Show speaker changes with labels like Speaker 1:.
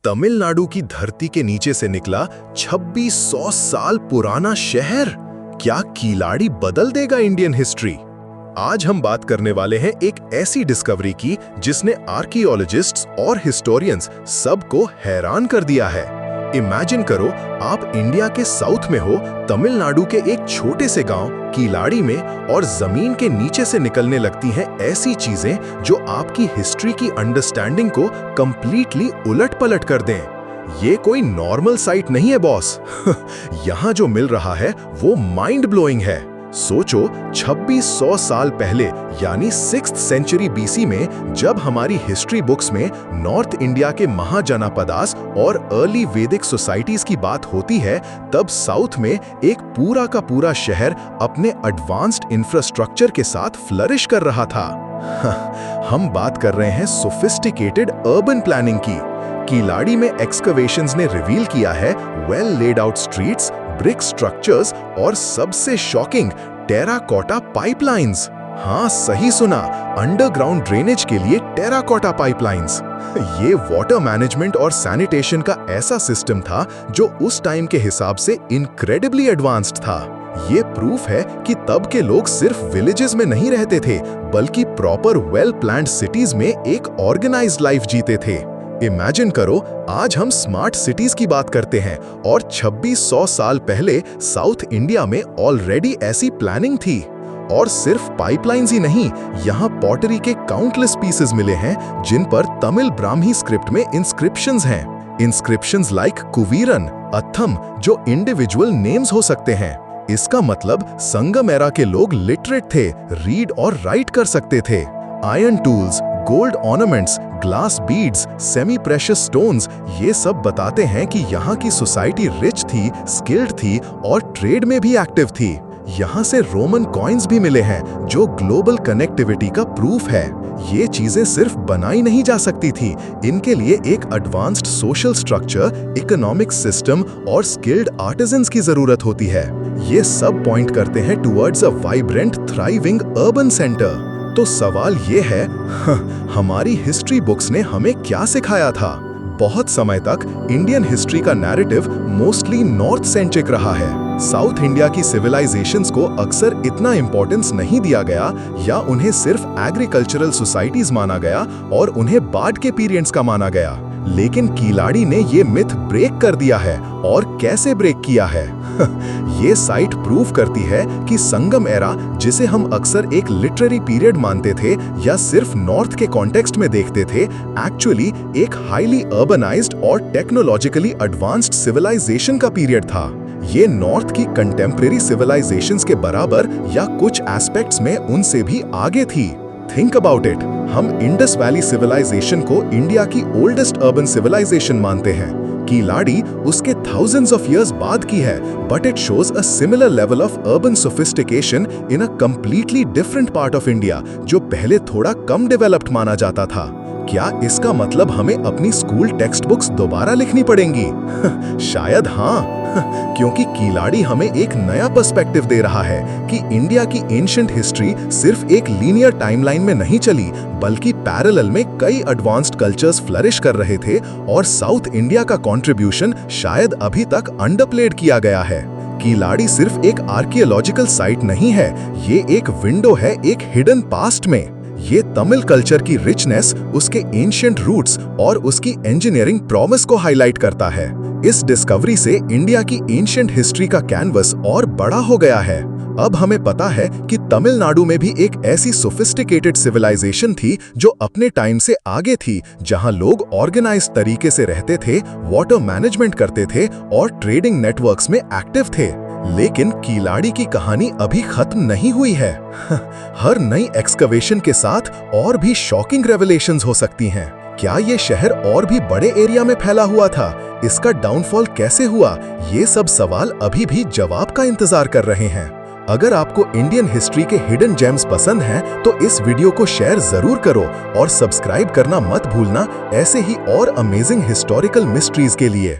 Speaker 1: तमिलनाडु की धरती के नीचे से निकला 2600 साल पुराना शहर। क्या कीलाड़ी बदल देगा इंडियन हिस्ट्री? आज हम बात करने वाले हैं एक ऐसी डिस्कवरी की जिसने आर्कियोलॉजिस्ट्स और हिस्टोरियंस सबको हैरान कर दिया है। इमेजिन करो, आप इंडिया के साउथ में हो, तमिलनाडु के एक छोटे से गांव कीलाड़ी में, और जमीन के नीचे से निकलने लगती हैं ऐसी चीजें जो आपकी हिस्ट्री की अंडरस्टैंडिंग को कंप्लीटली उलट-पलट कर दें। ये कोई नॉर्मल साइट नहीं है बॉस। यहाँ जो मिल रहा है वो माइंड ब्लोइंग है। सोचो, 2600 साल पहले यानी 6th सेंचुरी बीसी में जब हमारी हिस्ट्री बुक्स में नॉर्थ इंडिया के महाजनपदास और अर्ली वैदिक सोसाइटीज की बात होती है, तब साउथ में एक पूरा का पूरा शहर अपने एडवांस्ड इंफ्रास्ट्रक्चर के साथ फ्लरिश कर रहा था। हम बात कर रहे हैं सोफिस्टिकेटेड अर्बन प्लानिंग की। कीलाड़ी में एक्सकवेशंस ने रिवील किया है well laid out streets, brick structures और सबसे शॉकिंग टेराकोटा पाइपलाइंस। हाँ, सही सुना, अंडरग्राउंड ड्रेनेज के लिए टेराकोटा पाइपलाइंस। ये वाटर मैनेजमेंट और सैनिटेशन का ऐसा सिस्टम था जो उस टाइम के हिसाब से इनक्रेडिबली एडवांस्ड था। ये प्रूफ है कि तब के लोग सिर्फ विलेजेस में नहीं रहते थे, बल्कि प्रॉपर वेल प्लान्ड सिटीज में एक ऑर्गेनाइज्ड लाइफ जीते थे। इमेजिन करो, आज हम स्मार्ट सिटीज की बात करते हैं और 2600 साल पहले साउथ इंडिया में ऑलरेडी ऐसी प्लानिंग थी। और सिर्फ पाइपलाइंस ही नहीं, यहाँ पॉटरी के काउंटलेस पीसेस मिले हैं जिन पर तमिल ब्राह्मी स्क्रिप्ट में इंस्क्रिप्शंस हैं। इंस्क्रिप्शंस लाइक कुवीरन, अथम, जो इंडिविजुअल नेम्स हो सकते हैं। इसका मतलब संगम एरा के लोग लिटरेट थे, रीड और राइट कर सकते थे। Iron tools, gold ornaments, glass beads, semi precious stones, ये सब बताते हैं कि यहाँ की सोसाइटी रिच थी, स्किल्ड थी और ट्रेड में भी एक्टिव थी। यहाँ से रोमन कॉइन्स भी मिले हैं जो ग्लोबल कनेक्टिविटी का प्रूफ है। ये चीजें सिर्फ बनाई नहीं जा सकती थी, इनके लिए एक advanced social structure, economic system और स्किल्ड आर्टिजन्स की जरूरत होती है। ये सब पॉइंट करते हैं towards a vibrant, thriving urban centre. तो सवाल ये है, हमारी हिस्ट्री बुक्स ने हमें क्या सिखाया था? बहुत समय तक इंडियन हिस्ट्री का नैरेटिव मोस्टली नॉर्थ सेंट्रिक रहा है। साउथ इंडिया की सिविलाइजेशंस को अक्सर इतना इंपॉर्टेंस नहीं दिया गया, या उन्हें सिर्फ एग्रीकल्चरल सोसाइटीज माना गया और उन्हें बाढ़ के पीरियड्स का माना गया। लेकिन कीलाड़ी ने ये मिथ ब्रेक कर दिया है। और कैसे ब्रेक किया है? ये साइट प्रूव करती है कि संगम एरा, जिसे हम अक्सर एक लिटरेरी पीरियड मानते थे या सिर्फ नॉर्थ के कॉन्टेक्स्ट में देखते थे, एक्चुअली एक हाईली अर्बनाइज्ड और टेक्नोलॉजिकली एडवांस्ड सिविलाइजेशन का पीरियड था। ये नॉर्थ की कंटेम्परेरी सिविलाइजेशंस के बराबर या कुछ एस्पेक्ट्स में उनसे भी आगे थी। थिंक अबाउट इट, हम इंडस वैली सिविलाइजेशन को इंडिया की ओल्डेस्ट अर्बन सिविलाइजेशन मानते हैं। कीलाड़ी उसके thousands of years बाद की है, but it shows a similar level of urban sophistication in a completely different part of India, जो पहले थोड़ा कम डेवलप्ड माना जाता था। क्या इसका मतलब हमें अपनी स्कूल टेक्स्ट बुक्स दोबारा लिखनी पड़ेंगी? शायद हाँ, क्योंकि कीलाड़ी हमें एक नया पर्सपेक्टिव दे रहा है कि इंडिया की एंशिएंट हिस्ट्री सिर्फ एक लीनियर टाइमलाइन में नहीं चली, बल्कि पैरेलल में कई एडवांस्ड कल्चर्स फ्लरिश कर रहे थे, और साउथ इंडिया का कंट्रीब्यूशन शायद अभी तक अंडरप्लेड किया गया है। कीलाड़ी सिर्फ एक आर्कियोलॉजिकल साइट नहीं है, ये एक विंडो है एक हिडन पास्ट में। ये तमिल कल्चर की रिचनेस, उसके एंशिएंट रूट्स और उसकी इंजीनियरिंग प्रॉमिस को हाईलाइट करता है। इस डिस्कवरी से इंडिया की एंशिएंट हिस्ट्री का कैनवस और बड़ा हो गया है। अब हमें पता है कि तमिलनाडु में भी एक ऐसी सोफिस्टिकेटेड सिविलाइजेशन थी जो अपने टाइम से आगे थी, जहां लोग ऑर्गेनाइज्ड तरीके से रहते थे, वाटर मैनेजमेंट करते थे और ट्रेडिंग नेटवर्क्स में एक्टिव थे। लेकिन कीलाड़ी की कहानी अभी खत्म नहीं हुई है। हर नई एक्सकवेशन के साथ और भी शॉकिंग रेवलेशंस हो सकती हैं। क्या ये शहर और भी बड़े एरिया में फैला हुआ था? इसका डाउनफॉल कैसे हुआ? ये सब सवाल अभी भी जवाब का इंतजार कर रहे हैं। अगर आपको इंडियन हिस्ट्री के हिडन जेम्स पसंद हैं, तो इस वीडियो को शेयर जरूर करो और सब्सक्राइब करना मत भूलना ऐसे ही और अमेजिंग हिस्टोरिकल मिस्ट्रीज के लिए।